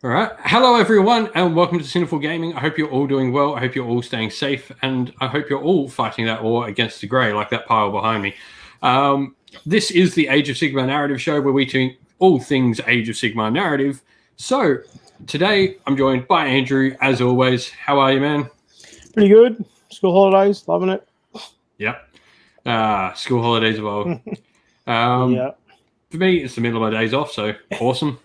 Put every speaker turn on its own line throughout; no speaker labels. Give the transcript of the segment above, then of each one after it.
All right. Hello, everyone, and welcome to Cinderfall Gaming. I hope you're all doing well. I hope you're all staying safe, and I hope you're all fighting that war against the grey, like that pile behind me. This is the Age of Sigmar Narrative show, where we do all things Age of Sigmar Narrative. So, today, I'm joined by Andrew, as always. How are you, man?
Pretty good. School holidays, loving it.
Yep. School holidays as well.
Yeah.
For me, it's the middle of my days off, so awesome.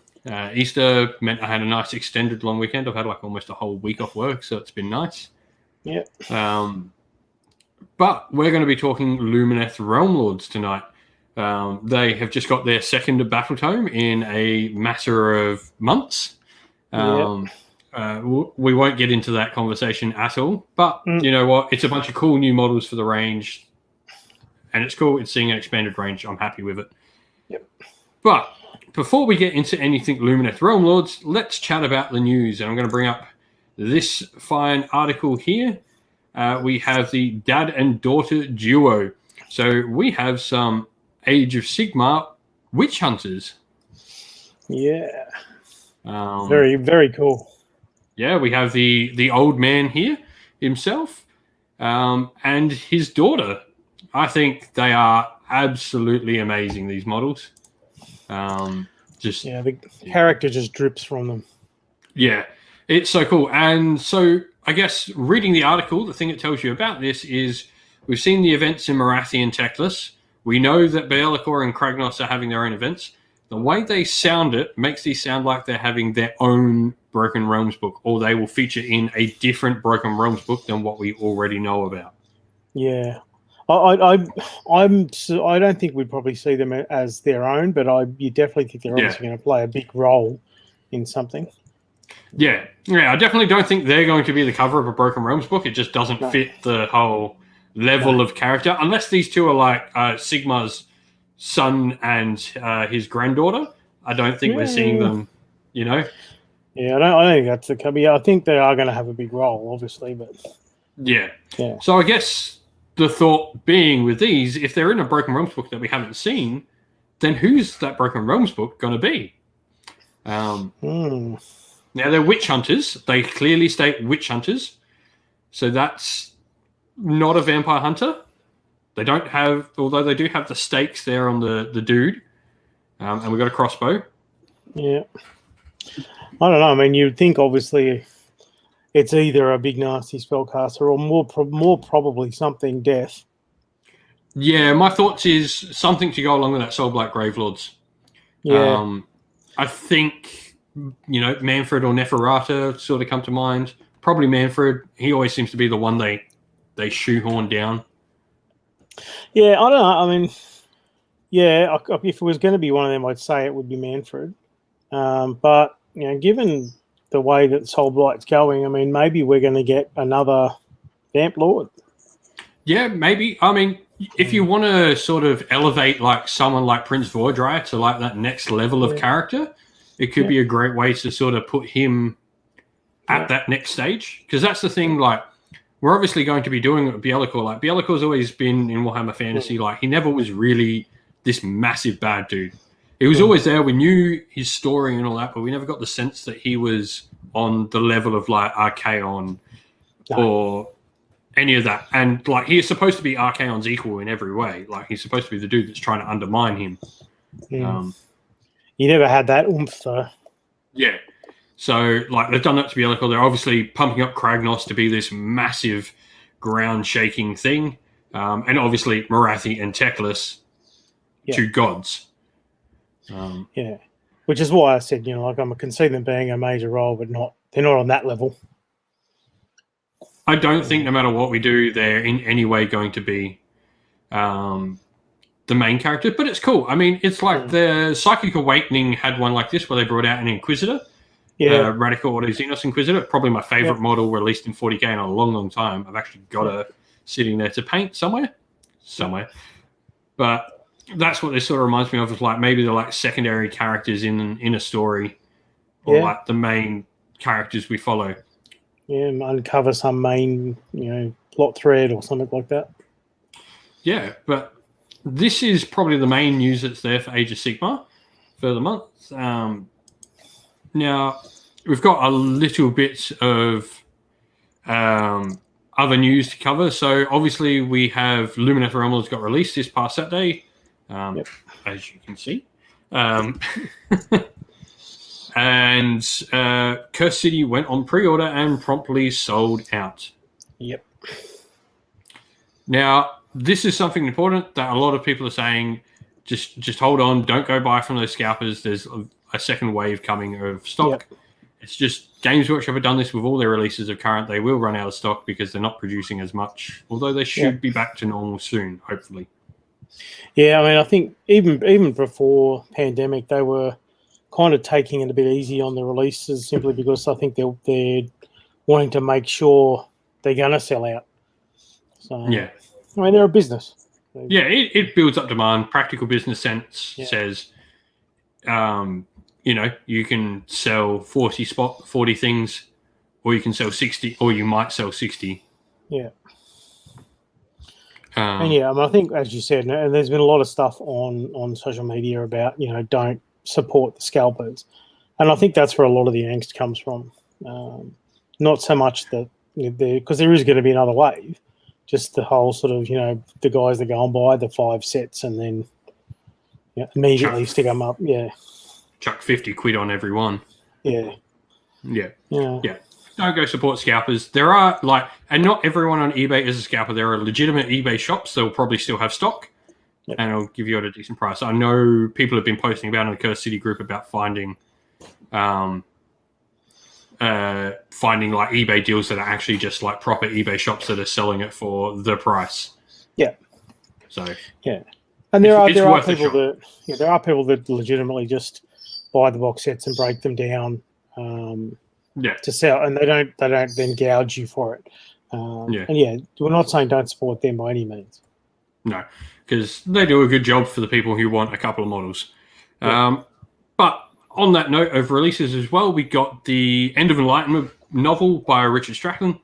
Easter meant I had a nice extended long weekend. I've had like almost a whole week off work, so it's been nice.
Yeah.
But we're going to be talking Lumineth Realm-Lords tonight. They have just got their second battle tome in a matter of months. We won't get into that conversation at all. But you know what? It's a bunch of cool new models for the range. And it's cool. It's seeing an expanded range. I'm happy with it.
Yep.
But before we get into anything Lumineth Realm-Lords, let's chat about the news. And I'm going to bring up this fine article here. We have the dad and daughter duo. So we have some Age of Sigmar witch hunters.
Yeah. Very, very cool.
Yeah, we have the old man here himself and his daughter. I think they are absolutely amazing, these models.
The character just drips from them.
Yeah, it's so cool. And so I guess reading the article, the thing it tells you about this is we've seen the events in Malaria and Teclis. We know that Billionaire and Kragnos are having their own events. The way they sound it makes these sound like they're having their own Broken Realms book, or they will feature in a different Broken Realms book than what we already know about.
Yeah. I don't think we'd probably see them as their own, but you definitely think they're obviously going to play a big role in something.
Yeah. I definitely don't think they're going to be the cover of a Broken Realms book. It just doesn't fit the whole level of character, unless these two are like Sigmar's son and his granddaughter. I don't think we're seeing them, you know?
Yeah, I don't think that's the cover. Yeah, I think they are going to have a big role, obviously, but...
Yeah. So I guess the thought being with these, if they're in a Broken Realms book that we haven't seen, then who's that Broken Realms book going to be? Now, they're witch hunters. They clearly state witch hunters. So that's not a vampire hunter. They don't have, although they do have the stakes there on the dude. And we've got a crossbow.
Yeah. I don't know. I mean, you'd think, obviously, it's either a big nasty spellcaster or more probably something death.
Yeah, my thoughts is something to go along with that Soulblight Gravelords.
Yeah.
I think, Manfred or Neferata sort of come to mind. Probably Manfred. He always seems to be the one they shoehorn down.
Yeah, I don't know. I mean, yeah, if it was going to be one of them, I'd say it would be Manfred. But, given the way that Soulblight's going, I mean, maybe we're going to get another Vamp Lord.
Yeah, maybe. I mean, if you want to sort of elevate like someone like Prince Vordry to like that next level of character, it could be a great way to sort of put him at that next stage. Because that's the thing, like, we're obviously going to be doing it with Billionaire. Like, Billionaire's always been in Warhammer Fantasy. Like, he never was really this massive bad dude. He was always there. We knew his story and all that, but we never got the sense that he was on the level of like Archaon or any of that. And like, he is supposed to be Archaon's equal in every way. Like, he's supposed to be the dude that's trying to undermine him.
You never had that oomph, though.
Yeah. So, like, they've done that to Billionaire. They're obviously pumping up Kragnos to be this massive ground-shaking thing. And obviously, Marathi and Teclis, two gods.
Which is why I said, I can see them being a major role, but they're not on that level.
I don't think no matter what we do, they're in any way going to be the main character, but it's cool. I mean, it's like the Psychic Awakening had one like this where they brought out an Inquisitor, Radical Auto Xenos Inquisitor, probably my favorite model released in 40k in a long, long time. I've actually got her sitting there to paint somewhere. But that's what this sort of reminds me of. Is like maybe they're like secondary characters in a story, or like the main characters we follow.
Yeah, uncover some main, plot thread or something like that.
Yeah, but this is probably the main news that's there for Age of Sigmar for the month. Now, we've got a little bit of other news to cover. So obviously we have Lumineth Realm-Lords got released this past Saturday, as you can see. And Curse City went on pre-order and promptly sold out.
Yep.
Now, this is something important that a lot of people are saying, just hold on, don't go buy from those scalpers. There's a second wave coming of stock. Yep. It's just Games Workshop have done this with all their releases of current. They will run out of stock because they're not producing as much, although they should be back to normal soon, hopefully.
Yeah, I mean, I think even before pandemic, they were kind of taking it a bit easy on the releases simply because I think they're wanting to make sure they're going to sell out. So,
yeah.
I mean, they're a business.
Yeah, it builds up demand. Practical business sense says, you can sell 40 things, or you can sell 60, or you might sell 60.
Yeah. And I mean, I think, as you said, and there's been a lot of stuff on social media about, don't support the scalpers. And I think that's where a lot of the angst comes from. Not so much that, because there is going to be another wave, just the whole sort of, the guys that go and buy the 5 sets and then immediately stick them up. Yeah.
Chuck 50 quid on every one.
Yeah.
Yeah. Don't go support scalpers. There are and not everyone on eBay is a scalper. There are legitimate eBay shops that will probably still have stock, and it'll give you at a decent price. I know people have been posting about in the Curse City group about finding eBay deals that are actually just like proper eBay shops that are selling it for the price.
Yeah.
So
and there are people that legitimately just buy the box sets and break them down. To sell, and they don't then gouge you for it. And we're not saying don't support them by any means.
No, because they do a good job for the people who want a couple of models. But on that note of releases as well, we got the End of Enlightenment novel by Richard Stratton.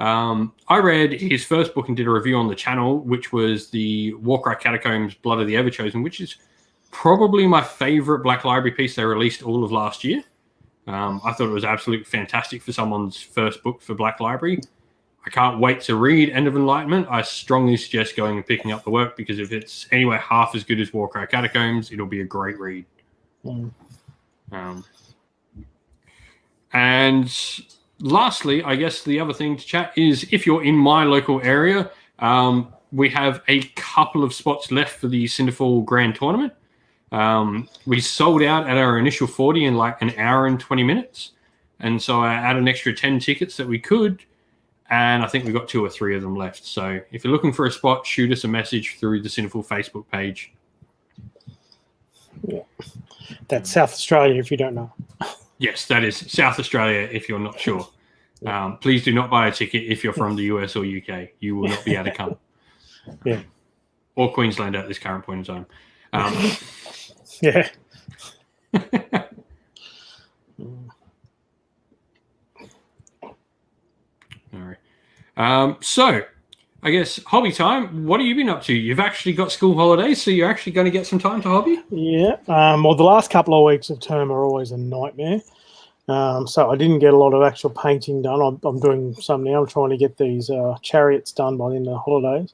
I read his first book and did a review on the channel, which was the Warcry Catacombs Blood of the Everchosen, which is probably my favorite Black Library piece they released all of last year. I thought it was absolutely fantastic for someone's first book for Black Library. I can't wait to read End of Enlightenment. I strongly suggest going and picking up the work because if it's anywhere half as good as Warcry Catacombs, it'll be a great read. And lastly, I guess the other thing to chat is if you're in my local area, we have a couple of spots left for the Cinderfall Grand Tournament. We sold out at our initial 40 in like an hour and 20 minutes. And so I added an extra 10 tickets that we could. And I think we've got 2 or 3 of them left. So if you're looking for a spot, shoot us a message through the Cinderfall Facebook page.
Yeah. That's South Australia, if you don't know.
Yes, that is South Australia, if you're not sure. Please do not buy a ticket if you're from the US or UK. You will not be able to come.
Yeah.
Or Queensland at this current point in time.
Yeah.
All right. So, I guess hobby time. What have you been up to? You've actually got school holidays, so you're actually going to get some time to hobby?
Yeah. Well, the last couple of weeks of term are always a nightmare. So I didn't get a lot of actual painting done. I'm doing some now. I'm trying to get these chariots done by the end of the holidays.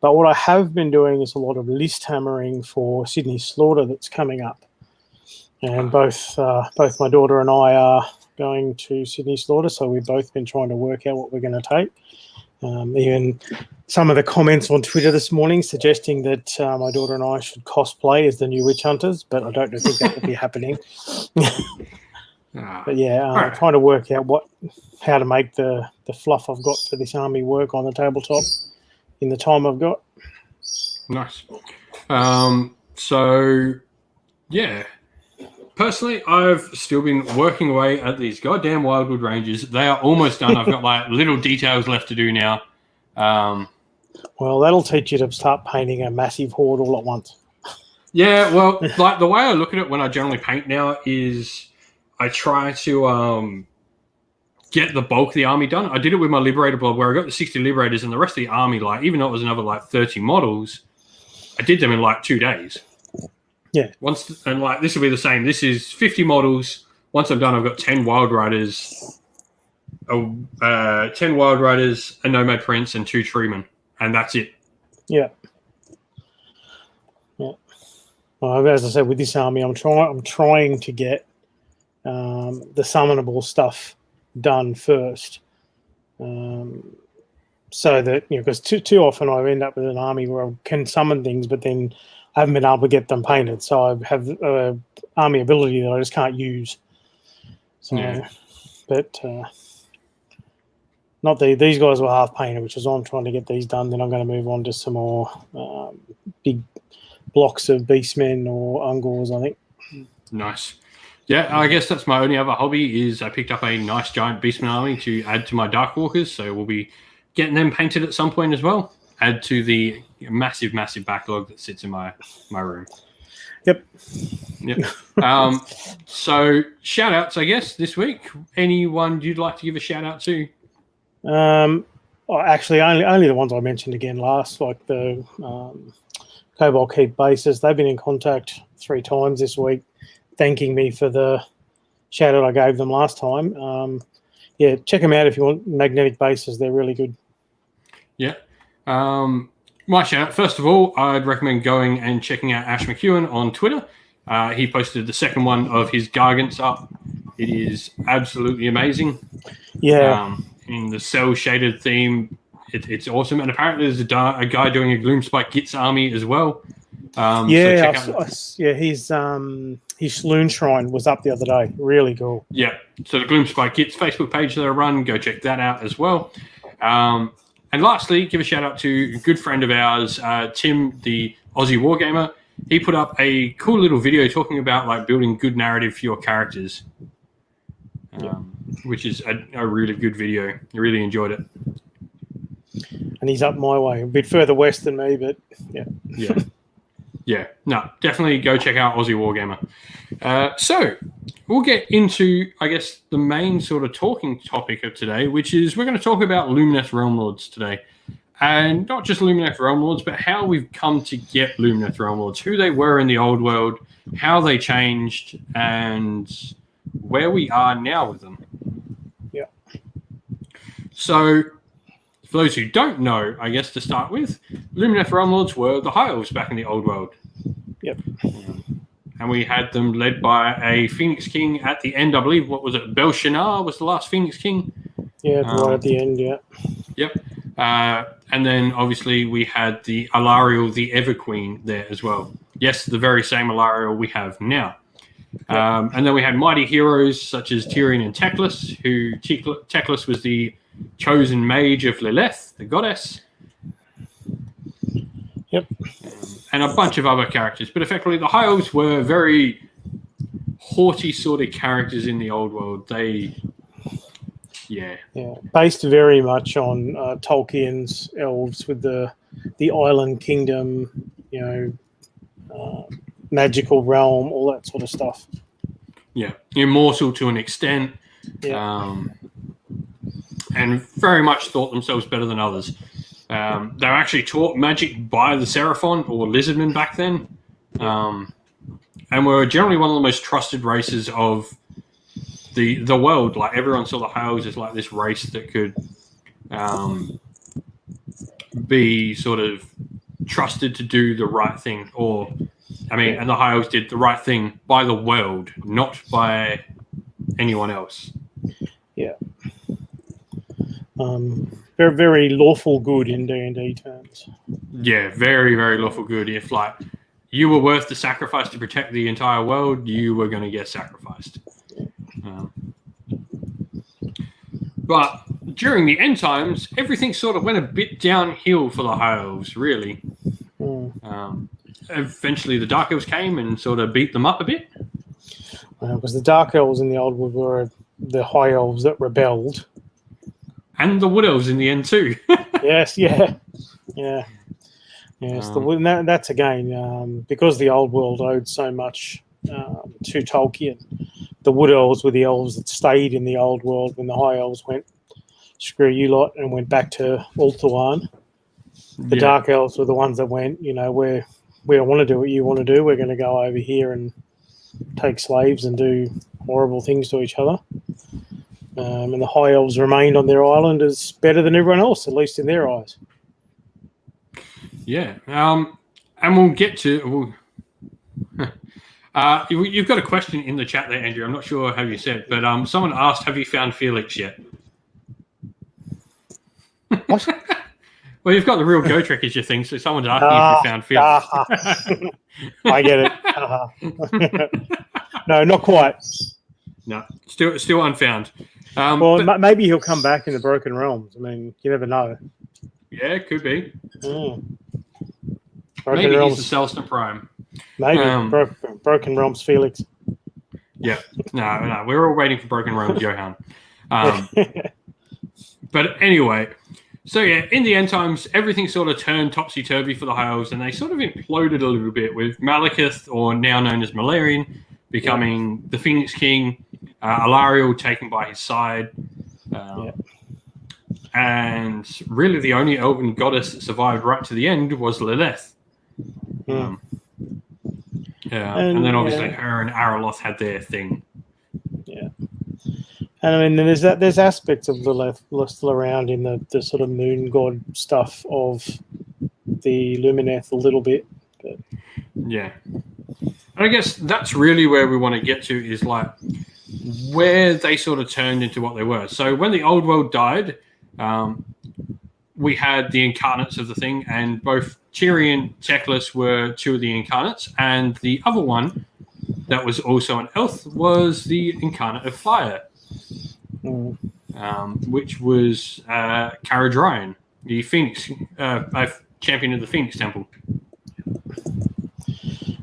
But what I have been doing is a lot of list hammering for Sydney Slaughter that's coming up. And both my daughter and I are going to Sydney Slaughter, so we've both been trying to work out what we're going to take. Even some of the comments on Twitter this morning suggesting that my daughter and I should cosplay as the new witch hunters, but I don't think that will be happening. But I'm trying to work out how to make the fluff I've got for this army work on the tabletop in the time I've got.
Nice. Personally, I've still been working away at these goddamn Wildwood Ranges. They are almost done. I've got like little details left to do now.
Well, that'll teach you to start painting a massive horde all at once.
Yeah, well, like the way I look at it when I generally paint now is I try to get the bulk of the army done. I did it with my Liberator blob where I got the 60 Liberators and the rest of the army, like even though it was another like 30 models, I did them in like 2 days.
Yeah.
And like this will be the same. This is 50 models once I'm done, I've got 10 Wild Riders, 10 Wild Riders, a Nomad Prince, and 2 Treemen, and that's it.
Yeah. Well, as I said, with this army, I'm trying to get the summonable stuff done first, so that because too often I end up with an army where I can summon things, but then I haven't been able to get them painted. So I have army ability that I just can't use. So, but not these guys were half painted, which is why I'm trying to get these done. Then I'm going to move on to some more big blocks of beastmen or ungors, I think.
Nice. Yeah, I guess that's my only other hobby is I picked up a nice giant beastman army to add to my Darkwalkers, so we'll be getting them painted at some point as well. Add to the massive backlog that sits in my room.
Yep.
So shout outs, I guess, this week. Anyone you'd like to give a shout out to?
Actually, only the ones I mentioned again last, like the Cobalt Keep bases. They've been in contact 3 times this week, thanking me for the shout out I gave them last time. Check them out if you want magnetic bases. They're really good.
Yeah. My shout out, first of all, I'd recommend going and checking out Ash McEwen on Twitter. He posted the second one of his Gargants up. It is absolutely amazing.
Yeah.
In the cell shaded theme, it's awesome. And apparently there's a guy doing a Gloomspike Gitz army as well.
His Sloon Shrine was up the other day. Really cool.
Yeah. So the Gloomspike Gitz Facebook page that I run, go check that out as well. And lastly, give a shout out to a good friend of ours, Tim, the Aussie Wargamer. He put up a cool little video talking about like building good narrative for your characters, which is a really good video. I really enjoyed it.
And he's up my way, a bit further west than me, but
yeah. No, definitely go check out Aussie Wargamer. So we'll get into, I guess, the main sort of talking topic of today, which is we're going to talk about Lumineth Realm-Lords today. And not just Lumineth Realm-Lords, but how we've come to get Lumineth Realm-Lords, who they were in the old world, how they changed, and where we are now with them.
Yeah.
So for those who don't know, I guess to start with, Lumineth Realm-Lords were the High Elves back in the old world.
Yep.
And we had them led by a Phoenix King at the end, I believe. What was it? Belshazzar was the last Phoenix King.
Yeah, right at the end, yeah.
Yep. And then, obviously, we had the Alariel, the Ever Queen there as well. Yes, the very same Alariel we have now. Yep. And then we had mighty heroes such as Tyrion and Teclis, who Teclis was the chosen mage of Lilith, the goddess.
Yep.
And a bunch of other characters. But effectively, the High Elves were very haughty sort of characters in the old world.
Based very much on Tolkien's elves with the island kingdom, magical realm, all that sort of stuff.
Yeah, immortal to an extent.
Yeah.
And very much thought themselves better than others. They were actually taught magic by the Seraphon or Lizardmen back then, and were generally one of the most trusted races of the world. Like everyone saw the High Elves as like this race that could be sort of trusted to do the right thing, and the High Elves did the right thing by the world, not by anyone else.
Yeah. Very, very lawful good in D&D terms.
Yeah, very, very lawful good. If like you were worth the sacrifice to protect the entire world, you were going to get sacrificed. But during the end times, everything sort of went a bit downhill for the High Elves, really. Eventually, the Dark Elves came and sort of beat them up a bit.
Because the Dark Elves in the old world were the High Elves that rebelled.
And the Wood Elves in the end too.
Yes. That's again because the old world owed so much to Tolkien. The Wood Elves were the elves that stayed in the old world when the High Elves went, screw you lot, and went back to Ulthuan. The Dark Elves were the ones that went, we don't want to do what you want to do. We're going to go over here and take slaves and do horrible things to each other. And the High Elves remained on their island as better than everyone else, at least in their eyes.
Yeah. And we'll get to... you've got a question in the chat there, Andrew. I'm not sure how you said it, but someone asked, have you found Felix yet?
What?
Well, you've got the real Go Trek as your thing, so someone's asking if you found Felix.
I get it. No, not quite.
No, still unfound.
Well, maybe he'll come back in the Broken Realms. I mean, you never know.
Yeah, it could be.
Broken Realms.
He's the Celston Prime.
Maybe. Broken Realms Felix.
Yeah. No. We're all waiting for Broken Realms Johan. But anyway, so yeah, in the end times, everything sort of turned topsy-turvy for the High Elves, and they sort of imploded a little bit with Malekith, or now known as Malarian, becoming the Phoenix King, Alariel taken by his side. And really the only elven goddess that survived right to the end was Lilith. And then obviously her and Araloth had their thing. Yeah.
And I mean, there's aspects of Lilith still around in the sort of moon god stuff of the Lumineth a little bit. But.
Yeah. And I guess that's really where we want to get to, is like where they sort of turned into what they were. So when the old world died, we had the incarnates of the thing, and both Cheery and Teclis were two of the incarnates, and the other one that was also an elf was the incarnate of fire, which was Caradryan, the Phoenix, champion of the Phoenix Temple.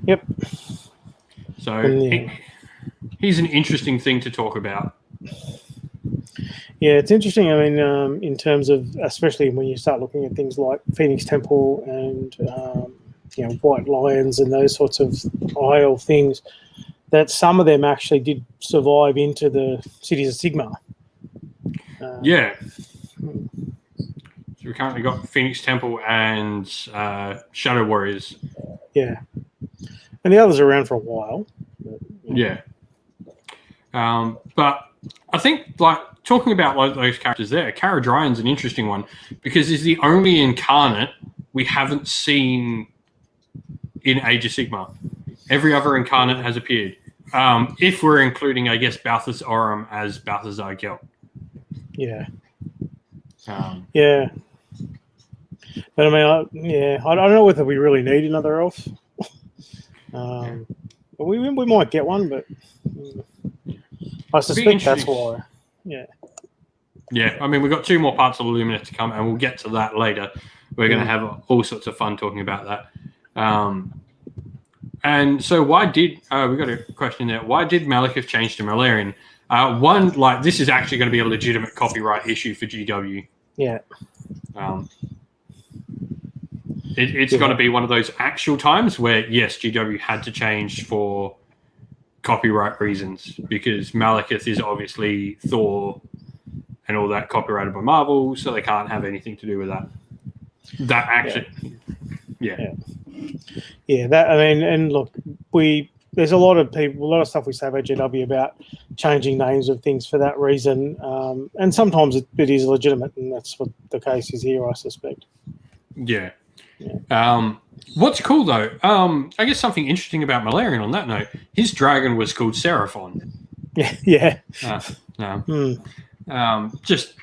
Yep.
So he's an interesting thing to talk about.
Yeah, it's interesting. I mean, in terms of, especially when you start looking at things like Phoenix Temple and White Lions and those sorts of High Elf things, that some of them actually did survive into the cities of Sigmar.
So we currently got Phoenix Temple and Shadow Warriors.
Yeah, and the others are around for a while.
But I think, like, talking about like those characters there, Caradryan's an interesting one because he's the only incarnate we haven't seen in Age of Sigmar. Every other incarnate has appeared. If we're including, I guess, Balthus Aurum as Balthazar Gelt.
Yeah. But I mean, I don't know whether we really need another elf. But we might get one, but I suspect that's why.
Yeah, I mean, we've got two more parts of the Lumineth to come, and we'll get to that later. We're going to have all sorts of fun talking about that. And so why did, we got a question there, why did Malekith change to Malarian? One, like, this is actually going to be a legitimate copyright issue for GW.
Yeah.
It's going to be one of those actual times where, yes, GW had to change for copyright reasons, because Malekith is obviously Thor and all that copyrighted by Marvel, so they can't have anything to do with that. That actually,
that, I mean, and look, there's a lot of stuff we say about GW about changing names of things for that reason, and sometimes it is legitimate, and that's what the case is here, I suspect.
Yeah. What's cool though, I guess something interesting about Malarian on that note, his dragon was called Seraphon. Just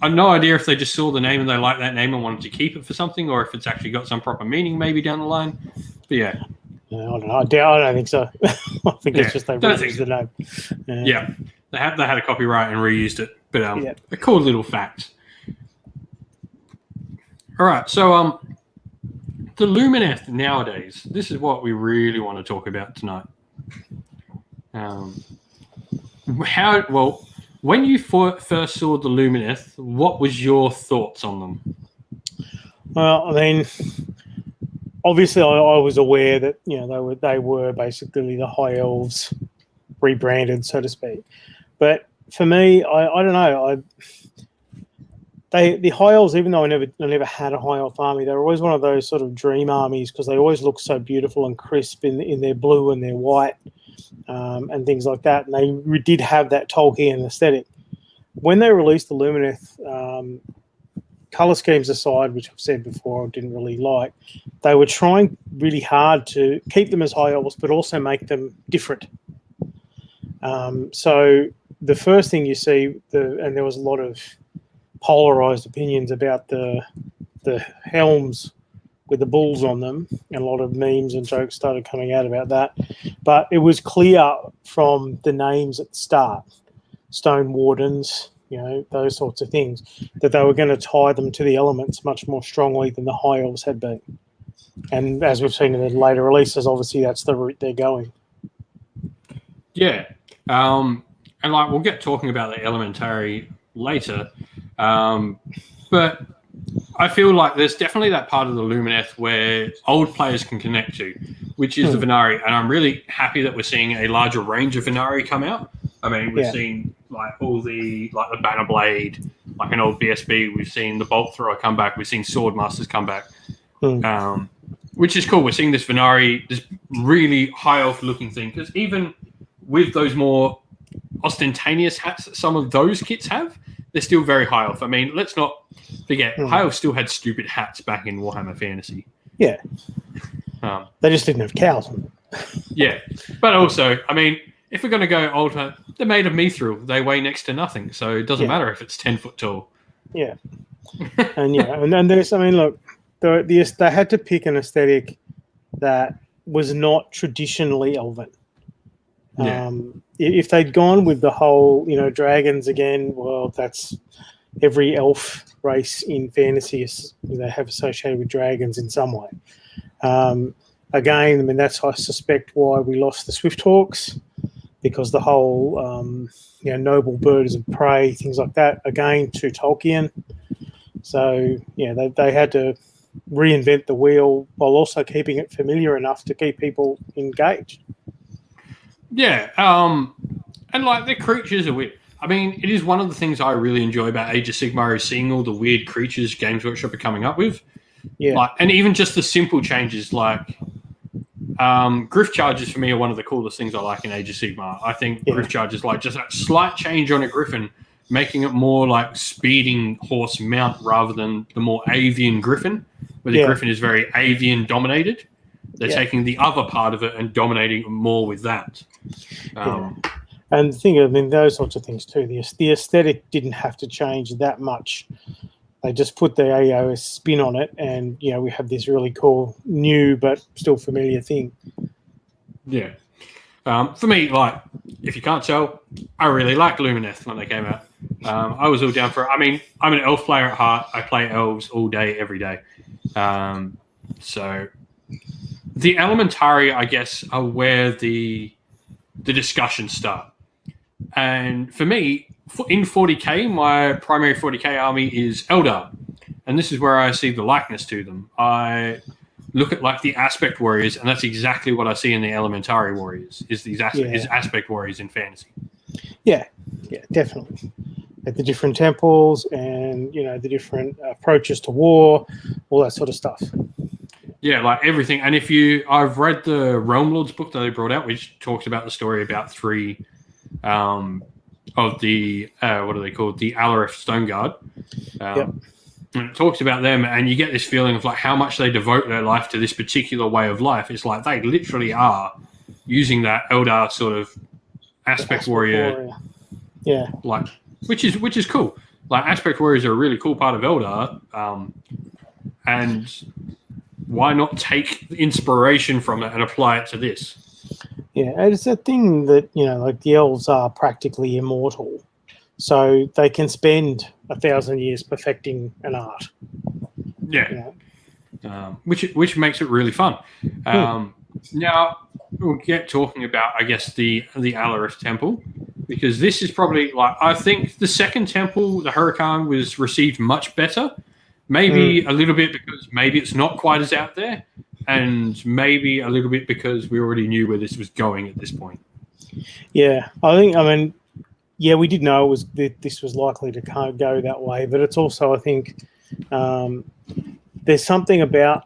I have no idea if they just saw the name and they liked that name and wanted to keep it for something, or if it's actually got some proper meaning maybe down the line. But I
don't know. I don't think so. I think it's just they reused the name.
They had a copyright and reused it. But a cool little fact. All right, so the Lumineth nowadays, this is what we really want to talk about tonight. When you first saw the Lumineth, what was your thoughts on them?
Well, I mean, obviously, I was aware that they were basically the High Elves rebranded, so to speak. But for me, I don't know. the High Elves, even though I never had a High Elf army, they were always one of those sort of dream armies because they always look so beautiful and crisp in their blue and their white and things like that. And they did have that Tolkien aesthetic. When they released the Lumineth, color schemes aside, which I've said before I didn't really like, they were trying really hard to keep them as High Elves, but also make them different. So the first thing you see, and there was a lot of polarized opinions about the helms with the bulls on them, and a lot of memes and jokes started coming out about that. But it was clear from the names at the start, Stone Wardens, those sorts of things, that they were going to tie them to the elements much more strongly than the High Elves had been. And as we've seen in the later releases, obviously that's the route they're going.
Yeah. And we'll get talking about the Elementary later. But I feel like there's definitely that part of the Lumineth where old players can connect to, which is the Venari. And I'm really happy that we're seeing a larger range of Venari come out. I mean, we've seen all the Banner Blade, like an old BSB. We've seen the Bolt Thrower come back. We've seen Swordmasters come back, which is cool. We're seeing this Venari, this really high elf looking thing, because even with those more ostentatious hats that some of those kits have, they're still very high elf. I mean, let's not forget, high elf still had stupid hats back in Warhammer Fantasy.
Yeah. They just didn't have cows on them.
Yeah. But also, I mean, if we're going to go older, they're made of mithril. They weigh next to nothing, so it doesn't matter if it's 10 foot tall.
Yeah. and there's, I mean, look, they had to pick an aesthetic that was not traditionally elven. If they'd gone with the whole, dragons again, well, that's every elf race in fantasy they have associated with dragons in some way. Again, I mean, that's, I suspect, why we lost the Swifthawks, because the whole, noble birds of prey, things like that, again, to Tolkien. So, they had to reinvent the wheel while also keeping it familiar enough to keep people engaged.
Yeah, and the creatures are weird. I mean, it is one of the things I really enjoy about Age of Sigmar is seeing all the weird creatures Games Workshop are coming up with. Yeah, and even just the simple changes, Griff Charges for me are one of the coolest things I like in Age of Sigmar. I think Griff Charges, just that slight change on a Griffin, making it more like speeding horse mount rather than the more avian Griffin, where the Griffin is very avian dominated. They're taking the other part of it and dominating more with that.
And the thing, I mean, those sorts of things too. The aesthetic didn't have to change that much. They just put the AOS spin on it, and we have this really cool, new but still familiar thing.
Yeah. For me, if you can't tell, I really liked Lumineth when they came out. I was all down for it. I mean, I'm an elf player at heart. I play elves all day, every day. So the Elementari, I guess, are where the discussions start. And for me, in 40k, my primary 40k army is Eldar. And this is where I see the likeness to them. I look at the Aspect Warriors, and that's exactly what I see in the Elementari Warriors, is these Aspect Warriors in fantasy. Yeah,
definitely. At the different temples and, the different approaches to war, all that sort of stuff.
Yeah, everything. And I've read the Realm-Lords book that they brought out, which talks about the story about 3 of the, what are they called? The Alaris Stone Guard. And it talks about them, and you get this feeling of how much they devote their life to this particular way of life. It's they literally are using that Eldar sort of aspect warrior.
Yeah.
Which is cool. Aspect warriors are a really cool part of Eldar. And why not take inspiration from it and apply it to this?
Yeah, it's a thing that, the elves are practically immortal. So they can spend 1,000 years perfecting an art.
Yeah. Which makes it really fun. Now, we'll get talking about, I guess, the Alaris Temple, because this is probably, I think the second temple, the Hurricane, was received much better. Maybe a little bit because maybe it's not quite as out there, and maybe a little bit because we already knew where this was going at this point.
Yeah, I mean, yeah, we did know this was likely to go that way, but it's also, I think, there's something about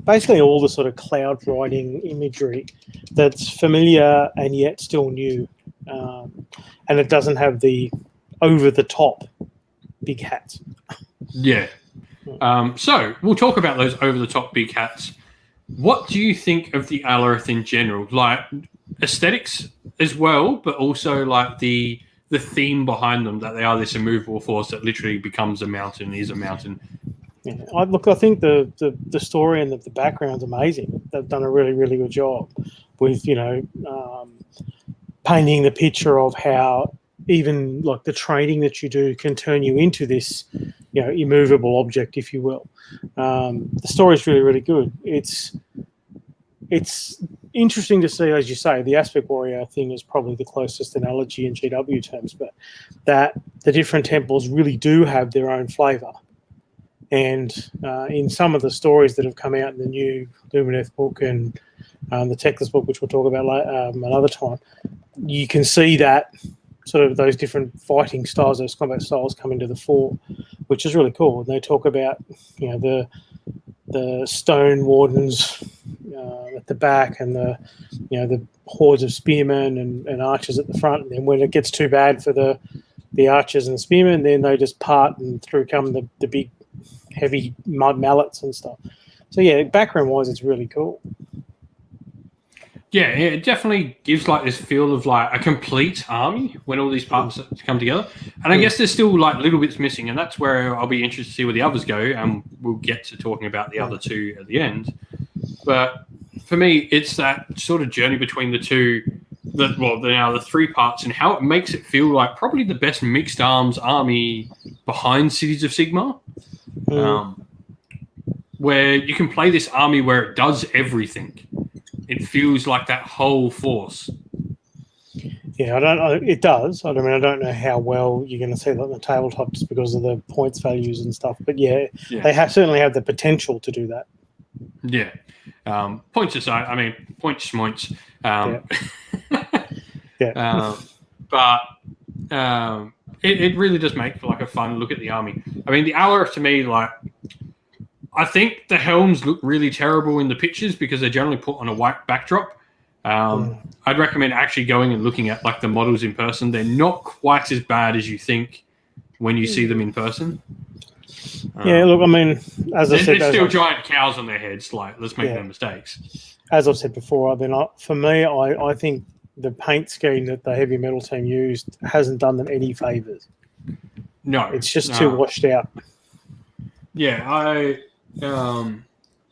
basically all the sort of cloud riding imagery that's familiar and yet still new, and it doesn't have the over-the-top big hats.
Yeah. So we'll talk about those over-the-top big hats. What do you think of the Alarith in general? Like aesthetics as well, but also like the theme behind them, that they are this immovable force that literally becomes a mountain, is a mountain.
Yeah. I think the story and the background's amazing. They've done a really, really good job with, painting the picture of how even like the training that you do can turn you into this, immovable object, if you will. The story is really, really good. It's interesting to see, as you say, the aspect warrior thing is probably the closest analogy in GW terms, but that the different temples really do have their own flavour. And in some of the stories that have come out in the new Lumineth book and the Techless book, which we'll talk about another time, you can see that sort of those different fighting styles, those combat styles come into the fore, which is really cool. And they talk about, the stone wardens at the back and the hordes of spearmen and archers at the front. And then when it gets too bad for the archers and the spearmen, then they just part and through come the big heavy mud mallets and stuff. So yeah, background wise, it's really cool.
Yeah, it definitely gives like this feel of like a complete army when all these parts come together. And I guess there's still like little bits missing, and that's where I'll be interested to see where the others go, and we'll get to talking about the other two at the end. But for me, it's that sort of journey between the two, the three parts, and how it makes it feel like probably the best mixed arms army behind Cities of Sigmar. Where you can play this army where it does everything. It feels like that whole force.
Yeah, I don't know. It does. I don't know how well you're going to see that on the tabletop just because of the points values and stuff. But yeah. They certainly have the potential to do that.
Yeah. Points aside, points schmoints. But it really does make for like a fun look at the army. I mean, the Alaris to me, like, I think the helms look really terrible in the pictures because they're generally put on a white backdrop. I'd recommend actually going and looking at like the models in person. They're not quite as bad as you think when you see them in person.
Yeah, look, as I said,
there's still giant cows on their heads. Like, let's make no mistakes.
As I've said before, for me, I think the paint scheme that the heavy metal team used hasn't done them any favors.
No,
it's just too washed out.
Yeah,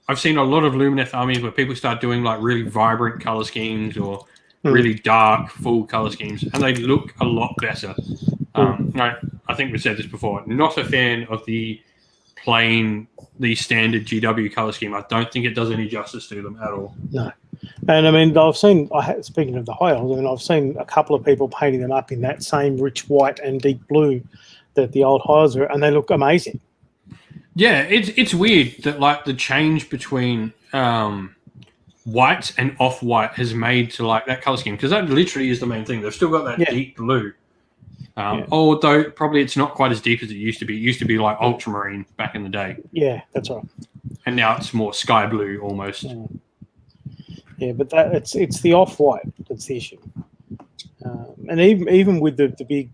I've seen a lot of Lumineth armies where people start doing like really vibrant color schemes or really dark, full color schemes, and they look a lot better. I think we've said this before. Not a fan of the standard GW color scheme. I don't think it does any justice to them at all.
No. And I've seen, speaking of the High Elves, I've seen a couple of people painting them up in that same rich white and deep blue that the old High Elves are, and they look amazing.
Yeah, it's weird that like the change between white and off-white has made to like that color scheme, because that literally is the main thing. They've still got that deep blue. Although probably it's not quite as deep as it used to be. It used to be like ultramarine back in the day.
Yeah, that's right.
And now it's more sky blue almost.
Yeah, but it's the off-white that's the issue. And even with the big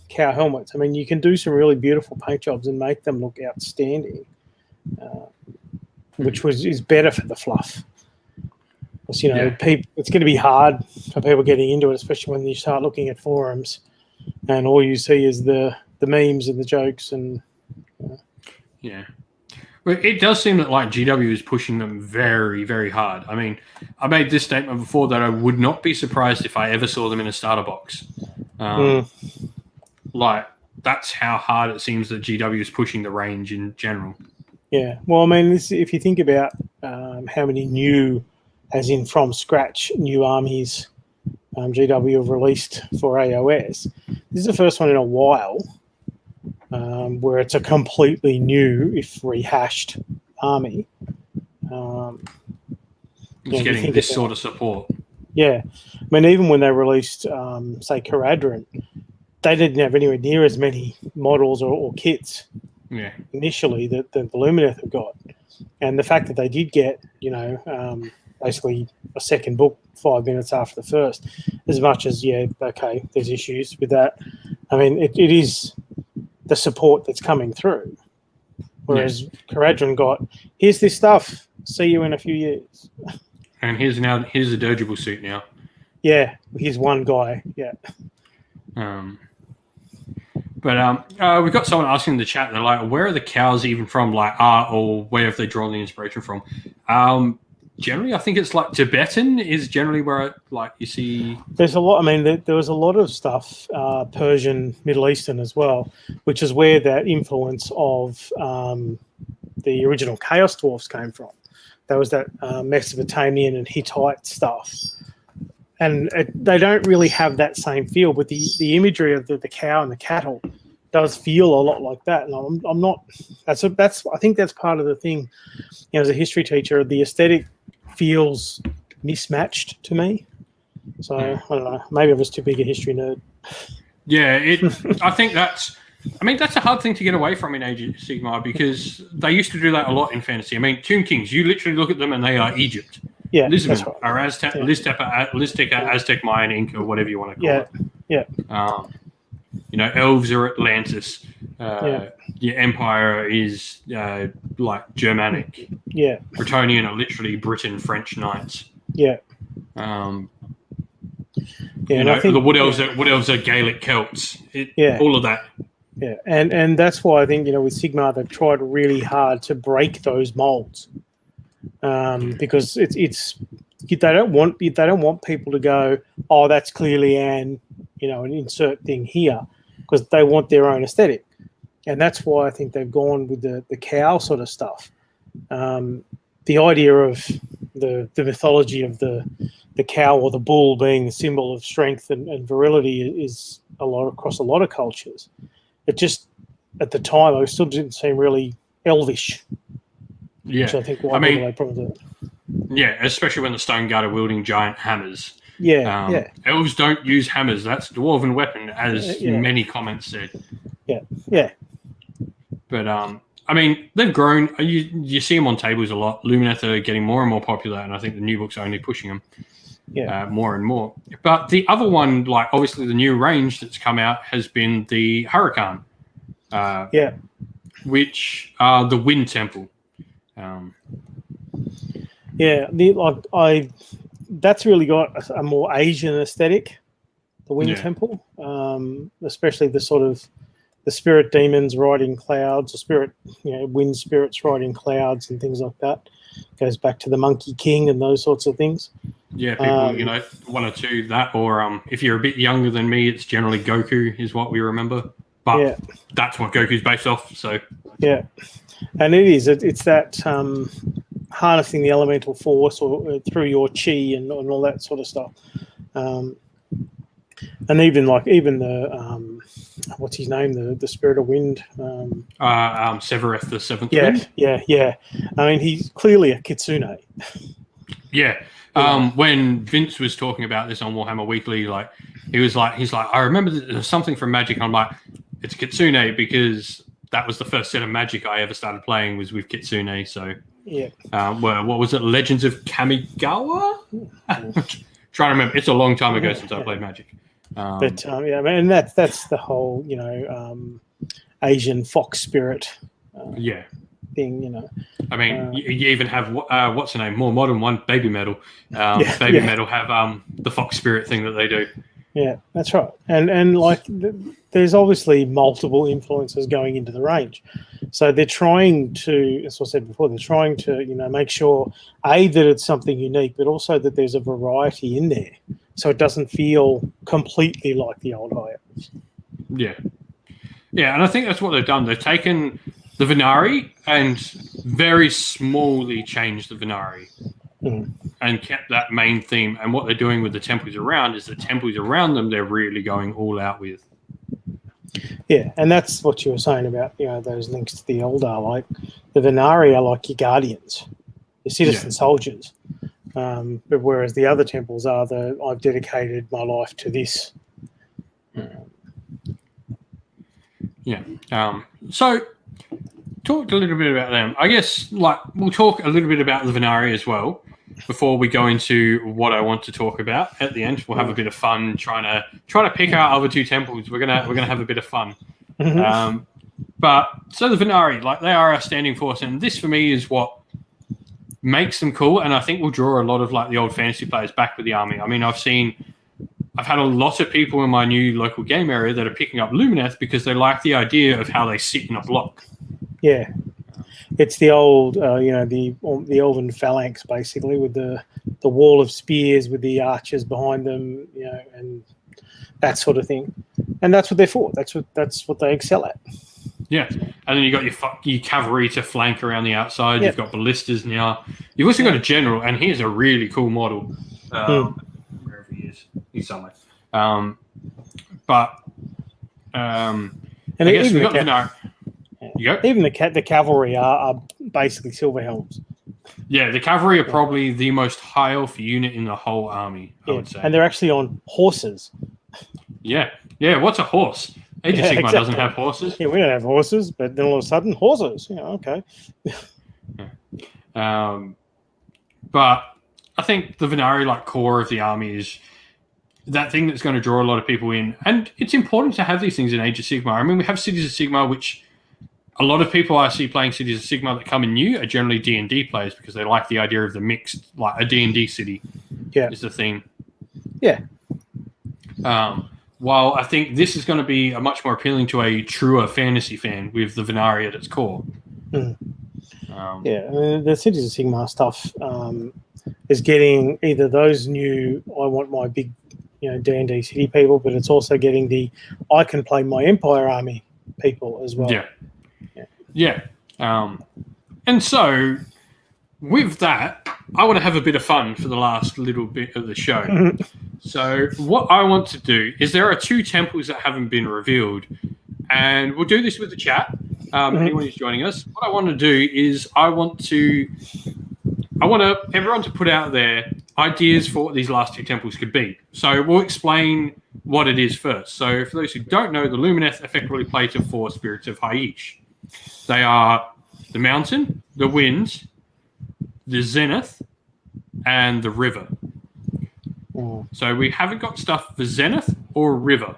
cow helmets, you can do some really beautiful paint jobs and make them look outstanding, which is better for the fluff. Because, it's going to be hard for people getting into it, especially when you start looking at forums and all you see is the memes and the jokes and
yeah. Well, it does seem that like GW is pushing them very, very hard. I made this statement before that I would not be surprised if I ever saw them in a starter box. Like, that's how hard it seems that GW is pushing the range in general.
Yeah. Well, if you think about how many new, as in from scratch, new armies GW have released for AOS, this is the first one in a while where it's a completely new, if rehashed, army.
It's getting this sort of support.
Yeah. I mean, even when they released, say, Caradron, they didn't have anywhere near as many models or kits initially that the Lumineth have got. And the fact that they did get, basically a second book 5 minutes after the first, as much as, okay, there's issues with that. I mean, it is the support that's coming through. Whereas Caradron got, here's this stuff, see you in a few years.
And here's a dirigible suit now.
Yeah, here's one guy,
But we've got someone asking in the chat, they're like, where are the cows even from, like art, or where have they drawn the inspiration from? Generally, I think it's like Tibetan is generally where you see. There's
a lot. I mean, there was a lot of stuff, Persian, Middle Eastern as well, which is where that influence of the original Chaos Dwarfs came from. There was that Mesopotamian and Hittite stuff. And they don't really have that same feel, but the imagery of the cow and the cattle does feel a lot like that. And I'm not. I think that's part of the thing. As a history teacher, the aesthetic feels mismatched to me. So I don't know. Maybe I'm just too big a history nerd.
Yeah, I think that's a hard thing to get away from in Age of Sigmar, because they used to do that a lot in fantasy. I mean, Tomb Kings, you literally look at them and they are Egypt.
Yeah,
Lisbon,
that's right.
Azteca, Aztec, Mayan, Inca, whatever you want to call
it.
Yeah. Elves are Atlantis. Your Empire is like Germanic.
Yeah.
Bretonnian are literally Britain, French knights.
Yeah.
And I think the Wood Elves are Gaelic Celts. All of that.
Yeah, and that's why I think with Sigmar they've tried really hard to break those molds, because it's they don't want people to go, oh, that's clearly an insert thing here, because they want their own aesthetic, and that's why I think they've gone with the cow sort of stuff. The idea of the mythology of the cow or the bull being the symbol of strength and virility is across a lot of cultures. It just, at the time, it still didn't seem really elvish.
Yeah.
Which I think they probably do.
Yeah, especially when the Stone Guard are wielding giant hammers.
Yeah,
Elves don't use hammers. That's a dwarven weapon, as many comments said.
Yeah.
But, they've grown. You see them on tables a lot. Lumineth are getting more and more popular, and I think the new books are only pushing them. More and more. But the other one, obviously the new range that's come out has been the Huracan, which are the Wind Temple.
That's really got a more Asian aesthetic, the Wind Temple, especially the sort of the spirit demons riding clouds, or spirit, wind spirits riding clouds and things like that. Goes back to the Monkey King and those sorts of things.
Yeah, people, one or two that, or if you're a bit younger than me, it's generally Goku is what we remember. But that's what Goku's based off. So
and it is. It's that harnessing the elemental force or through your chi and all that sort of stuff. And even the what's his name, the spirit of wind,
Severeth, the seventh wind.
Yeah. I mean, he's clearly a kitsune.
When Vince was talking about this on Warhammer Weekly, he's like, I remember there's something from Magic. I'm like, it's kitsune, because that was the first set of Magic I ever started playing was with kitsune. So what was it? Legends of Kamigawa? Trying to remember. It's a long time ago since I played Magic.
And that's the whole Asian fox spirit thing.
I mean, you even have what's the name? More modern one, Baby Metal. Metal have the fox spirit thing that they do.
Yeah, that's right. And there's obviously multiple influences going into the range. So they're trying to, as I said before, make sure that it's something unique, but also that there's a variety in there, so it doesn't feel completely like the old High Elves.
Yeah, and I think that's what they've done. They've taken the Venari and very smallly changed the Venari. And kept that main theme. And what they're doing with the temples around is the temples around them, they're really going all out with.
Yeah, and that's what you were saying about, those links to the Eldar. Like the Venari are like your guardians, your citizen soldiers. But whereas the other temples are I've dedicated my life to this.
So talked a little bit about them. I guess we'll talk a little bit about the Venarii as well before we go into what I want to talk about at the end. We'll have a bit of fun trying to pick our other two temples. We're gonna have a bit of fun. But so the Venarii, they are our standing force, and this for me is what makes them cool, and I think will draw a lot of the old fantasy players back with the army. I mean, I've had a lot of people in my new local game area that are picking up Lumineth because they like the idea of how they sit in a block.
Yeah, it's the old, the elven phalanx basically, with the wall of spears with the archers behind them, and that sort of thing. And that's what they're for. That's what they excel at.
Yeah, and then you got your cavalry to flank around the outside. Yep. You've got ballistas now. You've also got a general, and here's a really cool model. Wherever he is, he's somewhere. And I guess we've got the Venarii.
Even the cavalry are basically silver helms.
Yeah, the cavalry are probably the most high elf unit in the whole army, I would say.
And they're actually on horses.
Yeah. What's a horse? Age of Sigmar doesn't have horses.
Yeah, we don't have horses, but then all of a sudden, horses. Okay.
But I think the Venarii, core of the army is that thing that's going to draw a lot of people in. And it's important to have these things in Age of Sigmar. I mean, we have Cities of Sigmar, which a lot of people I see playing Cities of Sigmar that come in new are generally D&D players because they like the idea of the mixed, a D&D city is the thing.
Yeah.
While I think this is going to be a much more appealing to a truer fantasy fan with the Venarii at its core.
The Cities of Sigmar stuff is getting either those new, I want my big, D&D city people, but it's also getting I can play my Empire army people as well.
Yeah. And so with that, I want to have a bit of fun for the last little bit of the show. So what I want to do is there are two temples that haven't been revealed, and we'll do this with the chat. Anyone who's joining us, what I want to do is I want everyone to put out their ideas for what these last two temples could be. So we'll explain what it is first. So for those who don't know, the Lumineth effectively play to four spirits of High Aelf. They are the mountain, the wind, the zenith, and the river. So we haven't got stuff for zenith or river.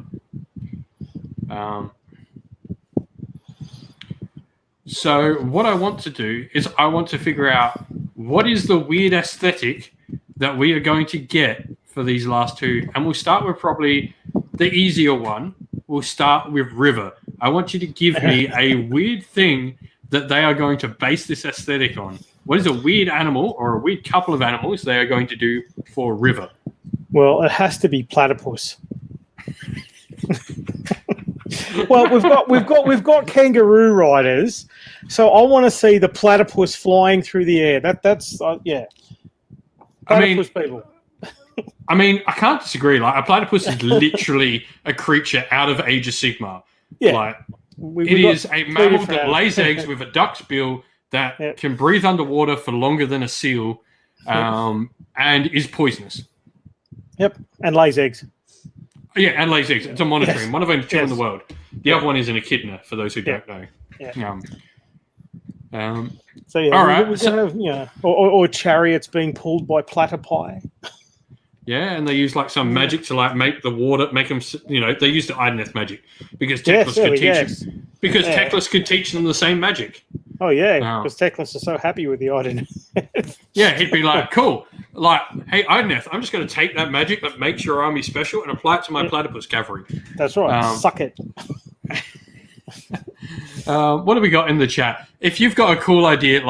So what I want to do is I want to figure out what is the weird aesthetic that we are going to get for these last two. And we'll start with probably the easier one. We'll start with river. I want you to give me a weird thing that they are going to base this aesthetic on. What is a weird animal or a weird couple of animals they are going to do for river?
Well, it has to be platypus. Well, we've got kangaroo riders, so I want to see the platypus flying through the air. That's Platypus people.
I mean, I can't disagree. A platypus is literally a creature out of Age of Sigmar.
Yeah,
it is a mammal that lays eggs with a duck's bill that can breathe underwater for longer than a seal, and is poisonous.
Yep, and lays eggs.
Yeah, and lays eggs. It's a monitoring. Yes. One of only two in the world. The other one is an echidna, for those who don't know.
Yeah.
All right.
We have, or chariots being pulled by platypi.
Yeah, and they use some magic to make the water, make them. They use the Ideneth magic because Teclis could teach them. Because Teclis could teach them the same magic.
Oh yeah, because Teclis is so happy with the Ideneth.
Yeah, he'd be like, cool. Hey Ideneth, I'm just going to take that magic that makes your army special and apply it to my platypus cavalry.
That's right. Suck it.
What have we got in the chat? If you've got a cool idea,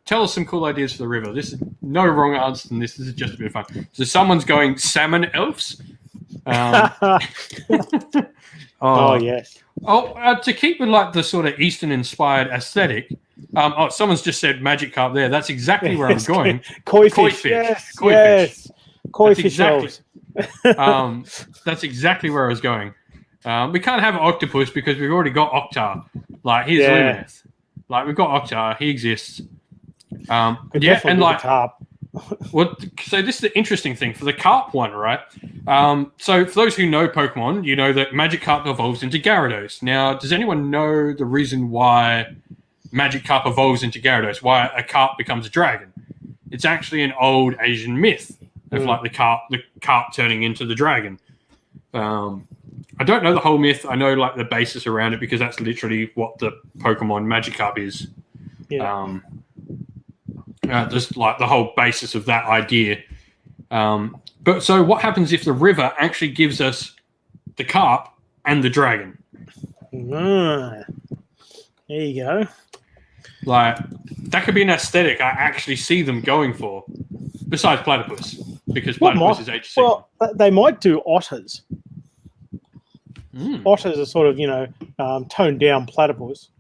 tell us some cool ideas for the river. This is no wrong answer than this. This is just a bit of fun. So someone's going salmon elves.
Oh yes.
To keep with the sort of Eastern inspired aesthetic. Someone's just said magic carp there. That's exactly where I'm going.
Koi fish. Yes. Koi fish elves.
That's exactly where I was going. We can't have octopus because we've already got Octar. Here's Lumineth. We've got Octar. He exists. And
carp.
Well, so this is the interesting thing for the carp one, right? So for those who know Pokemon, you know that Magikarp evolves into Gyarados. Now, does anyone know the reason why Magikarp evolves into Gyarados? Why a carp becomes a dragon? It's actually an old Asian myth of like the carp turning into the dragon. I don't know the whole myth. I know like the basis around it because that's literally what the Pokemon Magikarp is.
Yeah.
Just like the whole basis of that idea. But so what happens if the river actually gives us the carp and the dragon?
There you go.
Like, that could be an aesthetic I actually see them going for, besides Platypus, because Platypus is Age of Sigmar.
Well, they might do otters. Otters are sort of, toned down Platypus.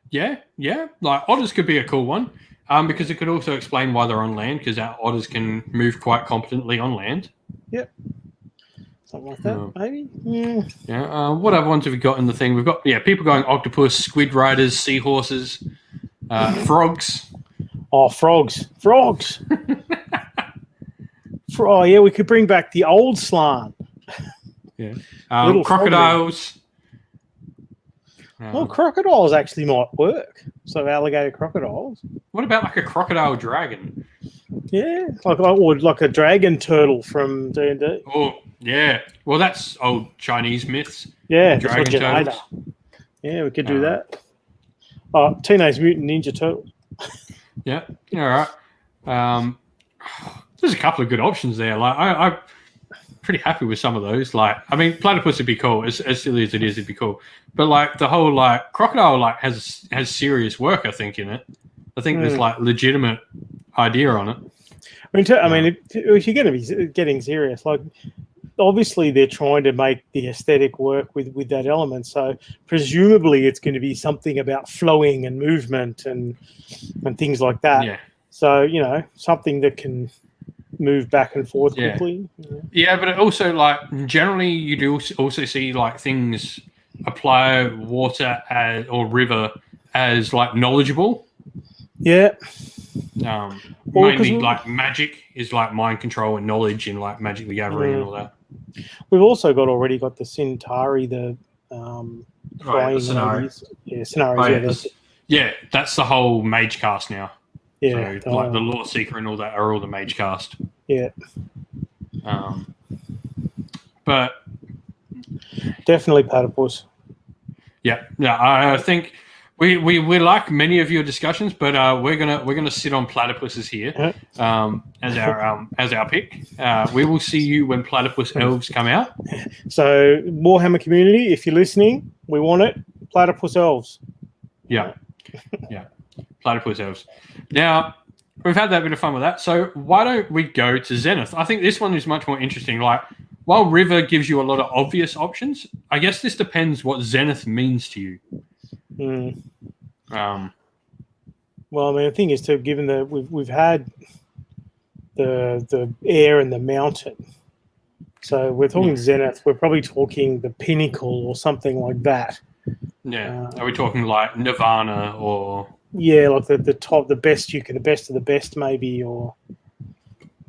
Yeah. Like, otters could be a cool one, because it could also explain why they're on land, because our otters can move quite competently on land.
Yep. Something like that, maybe.
Yeah. What other ones have we got in the thing? We've got people going octopus, squid riders, seahorses, frogs.
Oh, frogs! Oh yeah, we could bring back the old slan.
Yeah. Crocodiles.
Well, crocodiles actually might work. So alligator crocodiles.
What about like a crocodile dragon?
Yeah, like a dragon turtle from D&D.
Oh, yeah. Well, that's old Chinese myths.
Yeah,
Dragon turtles.
Yeah, we could do that. Teenage Mutant Ninja Turtles.
Yeah, all right. There's a couple of good options there. Like, I'm pretty happy with some of those. Like, I mean, Platypus would be cool. As silly as it is, it'd be cool. But like the whole like crocodile like has serious work, I think, in it. I think there's like legitimate idea on it.
I mean, if you're going to be getting serious, like obviously they're trying to make the aesthetic work with that element. So presumably it's going to be something about flowing and movement and things like that.
Yeah.
So something that can move back and forth quickly.
Yeah, but it also like generally you do also see like things apply water or river as like knowledgeable.
Yeah.
Mainly like magic is like mind control and knowledge in like Magic the Gathering and all that.
We've also already got the Centauri, the
scenarios.
Yeah, scenarios.
Yeah, that's the whole mage cast now.
Yeah,
so, like the Lore Seeker and all that are all the mage cast.
Yeah.
But
definitely Platypus.
Yeah, I think we like many of your discussions, but we're gonna sit on Platypuses here as our pick. We will see you when Platypus Elves come out. So
Warhammer community, if you're listening, we want it. Platypus Elves.
Yeah. Platypus Elves. Now we've had that bit of fun with that. So why don't we go to Zenith? I think this one is much more interesting. Like, while River gives you a lot of obvious options, I guess this depends what Zenith means to you.
Well, I mean, the thing is, too, given that we've had the air and the mountain, so we're talking Zenith. We're probably talking the pinnacle or something like that.
Yeah, are we talking like Nirvana or?
Yeah, like the top, the best the best of the best, maybe, or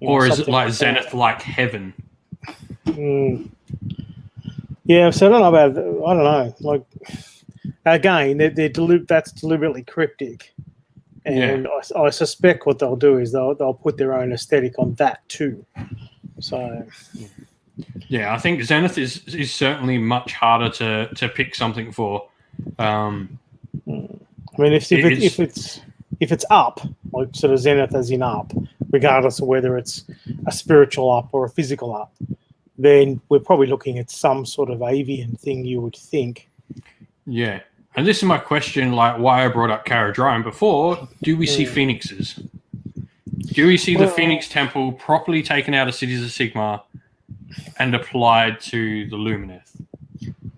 is it like Zenith, like heaven?
Yeah, so I don't know about. I don't know. Like, again, that's deliberately cryptic, and I suspect what they'll do is they'll put their own aesthetic on that too. So,
yeah, I think Zenith is certainly much harder to pick something for.
I mean, if it's up, like sort of Zenith as in up, regardless of whether it's a spiritual up or a physical up, then we're probably looking at some sort of avian thing, you would think.
Yeah. And this is my question, like why I brought up Caradryan before. Do we see phoenixes? Do we see the Phoenix Temple properly taken out of Cities of Sigmar and applied to the Lumineth?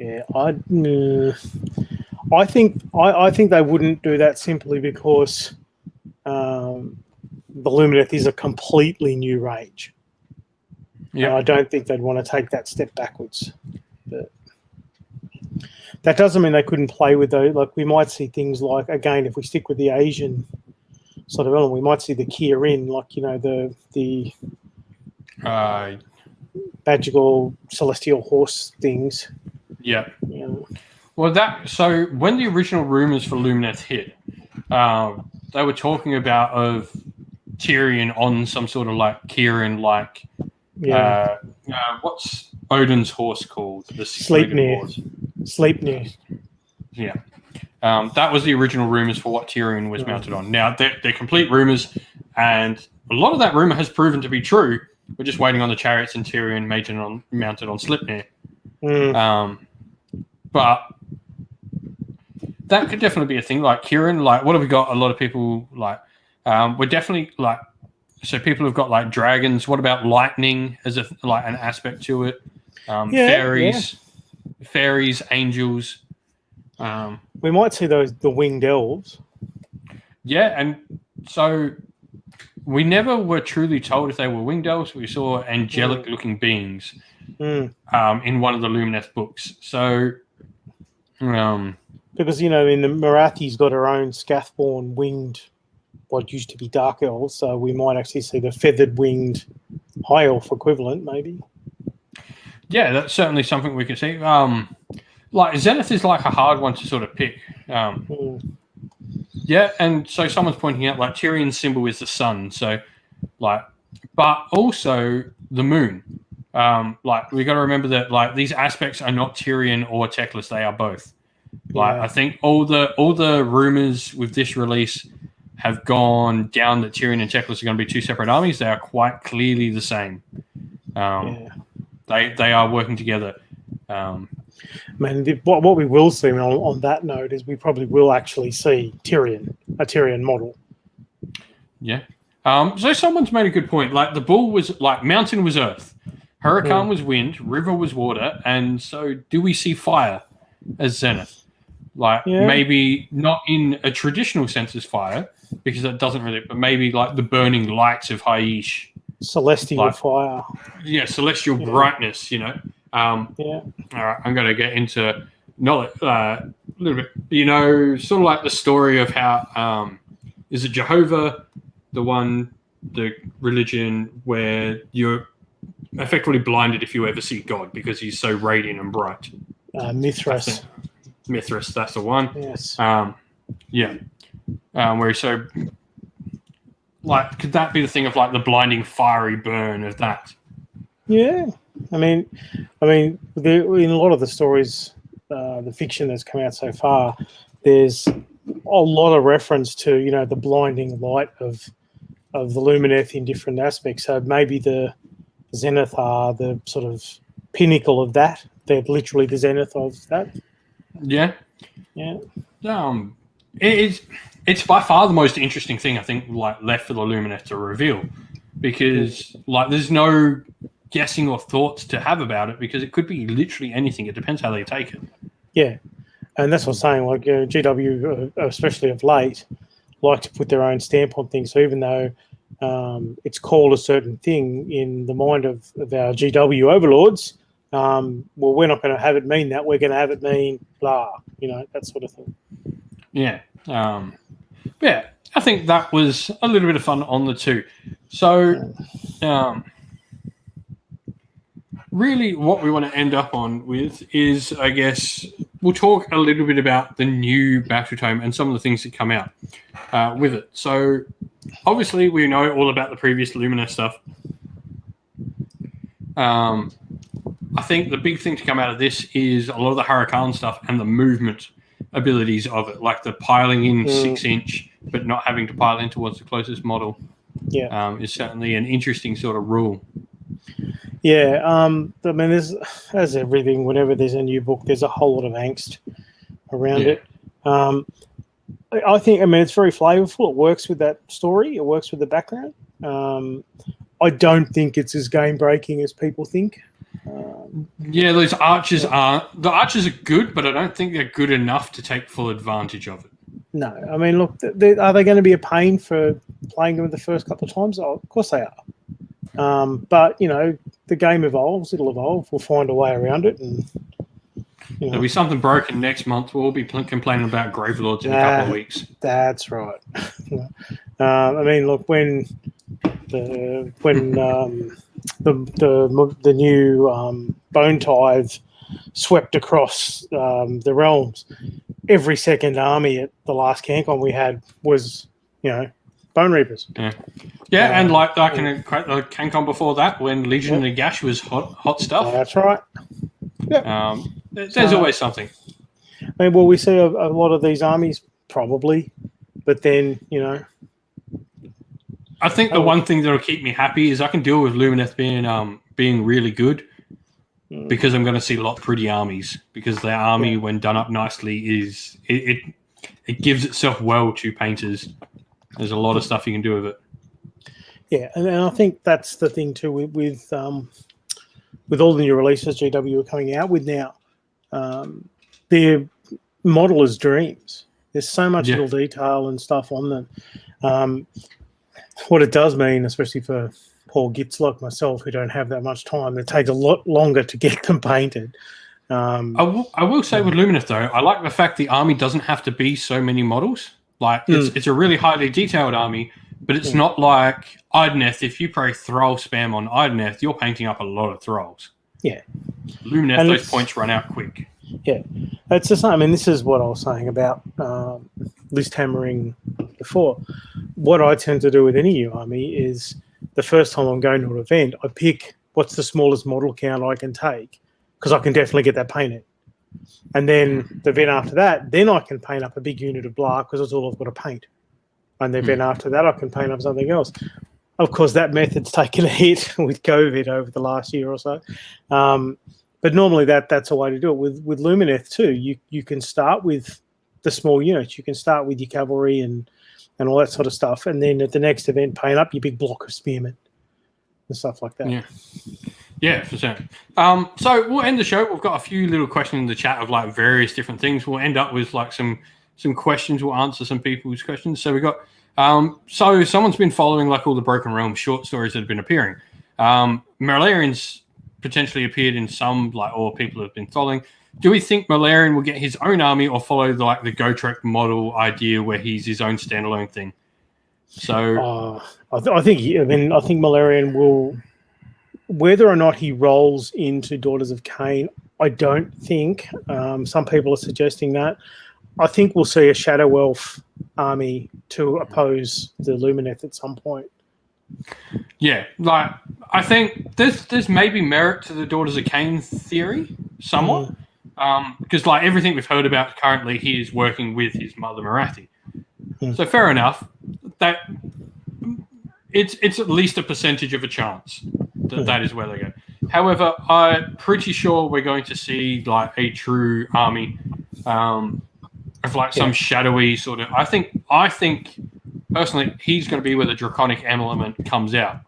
Yeah, I think they wouldn't do that simply because the Lumineth is a completely new range. Yeah, I don't think they'd want to take that step backwards. But that doesn't mean they couldn't play with those. Like, we might see things like, again, if we stick with the Asian sort of element. We might see the Kirin, like the magical celestial horse things.
Yeah.
You know.
Well, so when the original rumors for Lumineth hit, they were talking about of Tyrion on some sort of like Kirin, like what's Odin's horse called? The
Sleipnir.
horse.
Sleipnir.
Yeah. That was the original rumors for what Tyrion was mounted on. Now, they're complete rumors, and a lot of that rumor has proven to be true. We're just waiting on the chariots and Tyrion mounted on Sleipnir. But that could definitely be a thing. Like Kirin, like what have we got? A lot of people like we're definitely like so people have got like dragons. What about lightning as an aspect to it? Fairies, angels.
We might see the winged elves. Yeah,
and so we never were truly told if they were winged elves. We saw angelic-looking beings in one of the Lumineth books. So,
because in the Marathi's got her own Scathborn winged, what used to be dark elves. So we might actually see the feathered winged high elf equivalent, maybe.
Yeah, that's certainly something we could see. Like Zenith is like a hard one to sort of pick. Yeah, and so someone's pointing out like Tyrion's symbol is the sun, so like, but also the moon. Like we got to remember that like these aspects are not Tyrion or Teclis; they are both. Like I think all the rumors with this release have gone down that Tyrion and Teclis are going to be two separate armies. They are quite clearly the same. They are working together.
What we will see on that note is we probably will actually see a Tyrion model.
Yeah. So someone's made a good point. Like the bull was like mountain was earth, hurricane was wind, river was water, and so do we see fire as Zenith? Like maybe not in a traditional sense as fire because that doesn't really, but maybe like the burning lights of Haish.
Celestial fire.
Yeah, celestial brightness. All right, I'm going to get into a little bit, sort of like the story of how is it Jehovah, the religion where you're effectively blinded if you ever see God because he's so radiant and bright.
Mithras.
Mithras, that's the one.
Yes.
Where he's so like, could that be the thing of like the blinding fiery burn of that?
Yeah. I mean, in a lot of the stories, the fiction that's come out so far, there's a lot of reference to the blinding light of the Lumineth in different aspects. So maybe the Zenith are the sort of pinnacle of that. They're literally the Zenith of that.
Yeah.
Yeah.
It's by far the most interesting thing I think like left for the Lumineth to reveal because like there's no guessing or thoughts to have about it because it could be literally anything. It depends how they take it. Yeah,
and that's what I'm saying. Like GW, especially of late, like to put their own stamp on things. So even though it's called a certain thing in the mind of our GW overlords, well, we're not going to have it mean that. We're going to have it mean blah. That sort of thing.
Yeah. Yeah. I think that was a little bit of fun on the two. So. Really, what we want to end up on with is, I guess, we'll talk a little bit about the new Battle Tome and some of the things that come out with it. So, obviously, we know all about the previous Luminous stuff. I think the big thing to come out of this is a lot of the Hurricane stuff and the movement abilities of it, like the piling in 6-inch, but not having to pile in towards the closest model.
Yeah,
is certainly an interesting sort of rule.
Yeah, I mean, there's everything. Whenever there's a new book, there's a whole lot of angst around it. I think, it's very flavorful. It works with that story. It works with the background. I don't think it's as game-breaking as people think.
Those archers aren't. The archers are good, but I don't think they're good enough to take full advantage of it.
No, I mean, look, are they going to be a pain for playing them the first couple of times? Oh, of course they are. But, the game evolves. It'll evolve. We'll find a way around it. And
there'll be something broken next month. We'll be complaining about Gravelords in a couple of weeks.
That's right. I mean, look, when the new Bone Tithe swept across the realms, every second army at the last CanCon we had was, Bone Reapers.
Yeah, and like I can CanCon before that, when Legion of Nagash was hot stuff.
That's right. Yeah.
There's always something.
I mean, will we see a lot of these armies? Probably, but then
I think the one thing that'll keep me happy is I can deal with Lumineth being really good, because I'm going to see a lot of pretty armies, because their army, when done up nicely, is it gives itself well to painters. There's a lot of stuff you can do with it. Yeah,
and I think that's the thing too with all the new releases GW are coming out with now. They're modelers' dreams. There's so much little detail and stuff on them. What it does mean, especially for poor gits like myself who don't have that much time, it takes a lot longer to get them painted.
I will say with Lumineth though, I like the fact the army doesn't have to be so many models. Like it's a really highly detailed army, but it's not like Idoneth. If you play Thrall spam on Idoneth, you're painting up a lot of Thralls.
Yeah.
Lumineth, and those points run out quick.
Yeah. It's the same. I mean, this is what I was saying about list hammering before. What I tend to do with any new army is the first time I'm going to an event, I pick what's the smallest model count I can take, because I can definitely get that painted. And then the event after that, then I can paint up a big unit of blah, because that's all I've got to paint. And the event after that, I can paint up something else. Of course, that method's taken a hit with COVID over the last year or so. But normally that's a way to do it. With Lumineth too, you can start with the small units. You can start with your cavalry and all that sort of stuff. And then at the next event, paint up your big block of spearmen and stuff like that.
Yeah, for sure. So we'll end the show. We've got a few little questions in the chat of like various different things. We'll end up with like some questions. We'll answer some people's questions. So we got so someone's been following like all the Broken Realm short stories that have been appearing. Malarian's potentially appeared in some, like, or people have been following. Do we think Malarian will get his own army or follow the Gotrek model idea where he's his own standalone thing? So
I think Malarian will, whether or not he rolls into Daughters of Cain, I don't think. Some people are suggesting that. I think we'll see a Shadow Elf army to oppose the Lumineth at some point.
Yeah, like I think there's maybe merit to the Daughters of Cain theory somewhat, because like everything we've heard about currently, he is working with his mother Marathi. So fair enough. That it's at least a percentage of a chance that is where they go. However, I'm pretty sure we're going to see like a true army of like some shadowy sort of. I think personally, he's going to be where the draconic element comes out.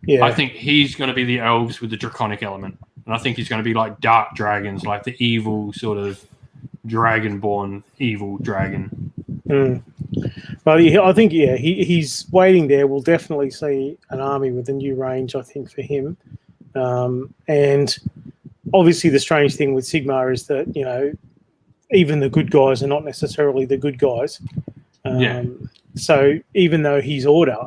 Yeah. I think he's going to be the elves with the draconic element. And I think he's going to be like dark dragons, like the evil sort of dragonborn evil dragon.
But I think, he's waiting there. We'll definitely see an army with a new range, I think, for him. And obviously the strange thing with Sigmar is that, even the good guys are not necessarily the good guys. So even though he's order,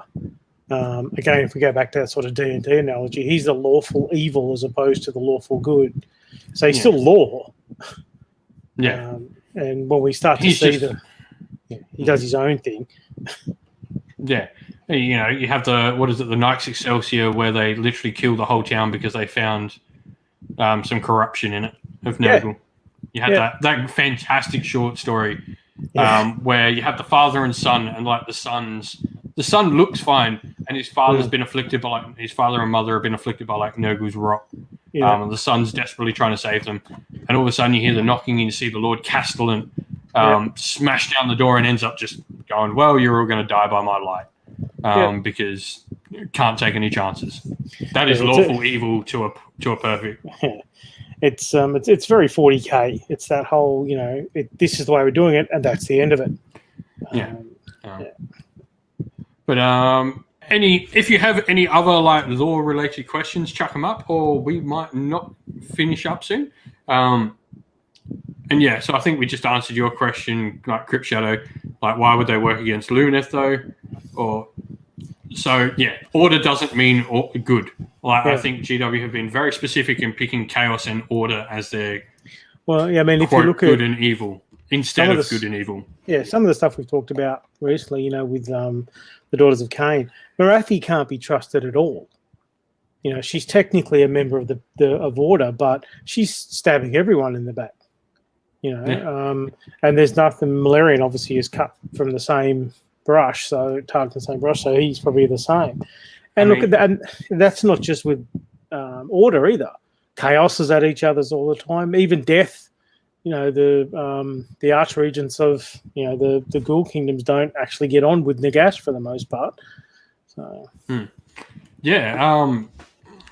again, if we go back to that sort of D&D analogy, he's the lawful evil as opposed to the lawful good. So he's still law. And when we start to see he does his own thing.
You have the Knights Excelsior, where they literally kill the whole town because they found some corruption in it of Nurgle. You had that fantastic short story where you have the father and son, and like the son looks fine, and his father's been afflicted by his father and mother have been afflicted by like Nurgle's rot. And the son's desperately trying to save them, and all of a sudden you hear the knocking and you see the Lord Castellan smash down the door and ends up just going, well, you're all going to die by my light, because you can't take any chances. That is lawful evil to a perfect.
It's very 40K. It's that whole, this is the way we're doing it, and that's the end of it.
But if you have any other like lore related questions, chuck them up, or we might not finish up soon. So I think we just answered your question, like Crypt Shadow, like why would they work against Lumineth though? or so. Yeah, order doesn't mean good. Like I think GW have been very specific in picking chaos and order as their
I mean, if you look
good
at
and evil instead of good and evil.
Yeah, some of the stuff we've talked about recently, with the Daughters of Cain, Morathi can't be trusted at all. She's technically a member of of Order, but she's stabbing everyone in the back. And there's nothing. Malaria obviously is cut from the same brush, so target the same brush, so he's probably the same. And look at that. And that's not just with Order either. Chaos is at each other's all the time. Even Death, the archregents of the Ghoul kingdoms don't actually get on with Nagash for the most part. So
yeah.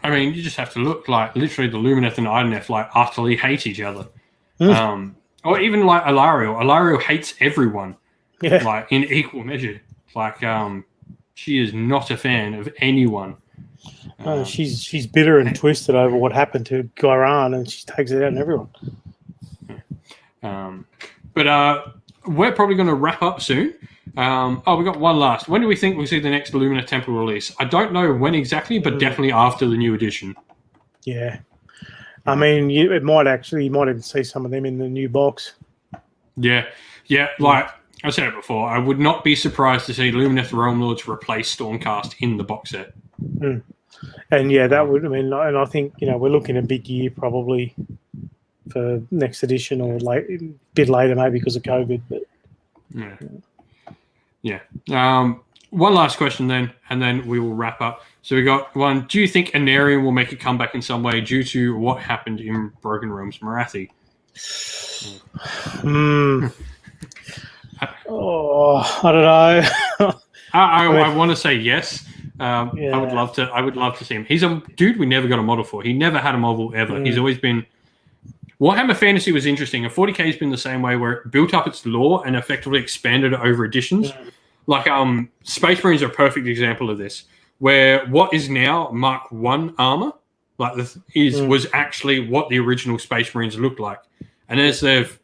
I mean, you just have to look like literally the Lumineth and Ideneth like utterly hate each other. Or even like Alario. Alario hates everyone, like in equal measure. Like she is not a fan of anyone.
She's bitter and twisted over what happened to Gairan, and she takes it out on everyone.
But we're probably going to wrap up soon. We got one last. When do we think we'll see the next Lumineth Temple release? I don't know when exactly, but definitely after the new edition. Yeah.
I mean, you might even see some of them in the new box.
Yeah. Like I said it before, I would not be surprised to see Lumineth Realm-Lords replace Stormcast in the box set.
And that would. I mean, and I think we're looking at a big year probably for next edition, or a bit later maybe because of COVID. But
yeah. One last question then, and then we will wrap up. So we got one. Do you think Anarian will make a comeback in some way due to what happened in Broken Realms Morathi?
I don't know.
I want to say yes. I would love to. I would love to see him. He's a dude we never got a model for. He never had a model ever. He's always been. Warhammer Fantasy was interesting. And 40k has been the same way, where it built up its lore and effectively expanded it over editions. Like Space Marines are a perfect example of this, where what is now Mark I armor, was actually what the original Space Marines looked like. And as they've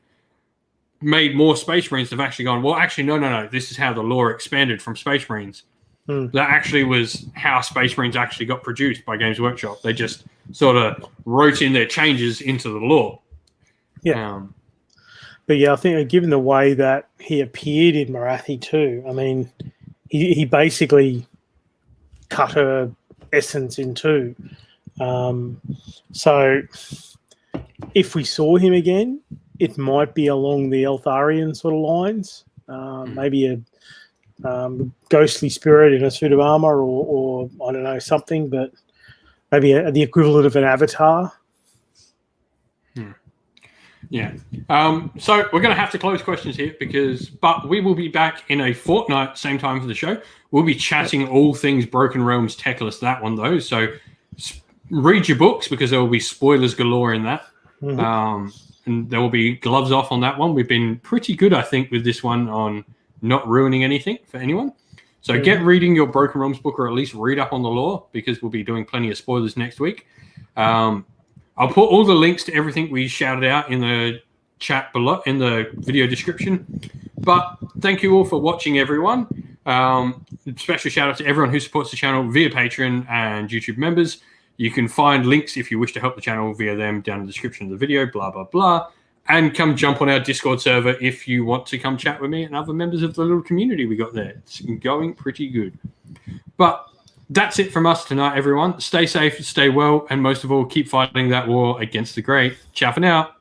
made more Space Marines, they've actually gone, well, actually, no. This is how the lore expanded from Space Marines. That actually was how Space Marines actually got produced by Games Workshop. They just sort of wrote in their changes into the lore.
Yeah. But I think given the way that he appeared in Morathi too, I mean, he basically cut her essence in two. So if we saw him again, it might be along the Eltharian sort of lines. Maybe a ghostly spirit in a suit of armor, or I don't know, something, but maybe the equivalent of an avatar.
Yeah. So we're going to have to close questions here but we will be back in a fortnight, same time for the show. We'll be chatting all things Broken Realms tech list, that one though. So read your books because there will be spoilers galore in that. And there will be gloves off on that one. We've been pretty good, I think, with this one on not ruining anything for anyone. So get reading your Broken Realms book, or at least read up on the lore, because we'll be doing plenty of spoilers next week. I'll put all the links to everything we shouted out in the chat below, in the video description. But thank you all for watching, everyone. Special shout out to everyone who supports the channel via Patreon and YouTube members. You can find links if you wish to help the channel via them down in the description of the video, blah, blah, blah. And come jump on our Discord server if you want to come chat with me and other members of the little community we got there. It's going pretty good. But that's it from us tonight, everyone. Stay safe, stay well, and most of all, keep fighting that war against the great. Ciao for now.